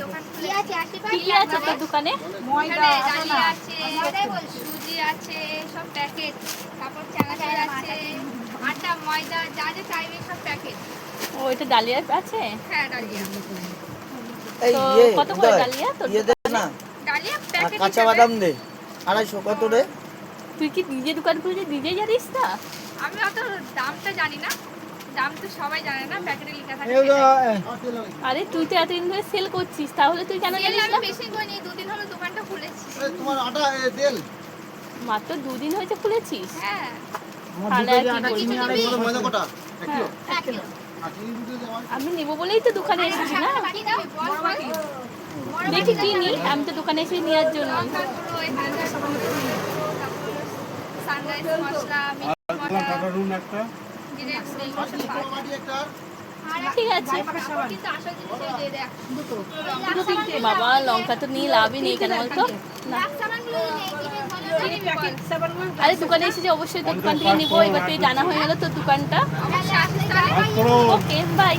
দোকান খুলে কি আছে তোর দোকানে? ময়দা ডালি আছে, সুজি আছে, সব প্যাকেট, তারপর চানাচুর আছে, আটা ময়দা যা যা চাইবে সব প্যাকেট। ও এটা ডালিয়া আছে? হ্যাঁ ডালিয়া। এই তো ইয়ে কত করে ডালিয়া তোর ইয়ে দে দোকানে? না, ডালিয়া আর প্যাকেট কাঁচা হিসেবে। বাদাম দে 250 কত রে? তুই কি নিজে দোকান খুলেছিস, নিজেই জানিস না? আমি অত দামটা জানি না, দাম তো সবাই জানে না, প্যাকেটে লেখা থাকে। আরে তুই তো এতদিন ধরে সেল করছিস, তাহলে তুই কেন জানিস আমি না? বেশি করিনি, 2 দিন হলো দোকানটা খুলেছি। তোমার আটা তেল মাত্র 2 দিন হয়েছে খুলেছিস? হ্যাঁ তাহলে আর কি বলবি? ময়দা কটা? 1 কিলো? 1 কিলো। আর চিনি দুধ দিয়ে দাও। আমি নেবো বলেই তো দোকানে এসেছি না। বাকি দাও, বল বল। দেখি কি নি, আমি তো দোকানে এসে নেওয়ার জন্য। লঙ্কার গুঁড়ো, এখানে তারপর সানরাইজ মশলা, মিট মশলা, রুম একটা জিরে গুঁড়ো, এই সব পাওয়া যায়। বাটি একটা ঠিক আছে। কিন্তু আসল জিনিস এই দিয়ে দেখ। বাবা লঙ্কা তো নিয়ে লাভই নেই, কেন বলতো না? আরে দোকানে এসেছি, অবশ্যই তো দোকান থেকে নিবো। এবার তুই জানা হয়ে গেল তোর দোকানটা। অবশ্যই আসিস তাহলে। Okay bye.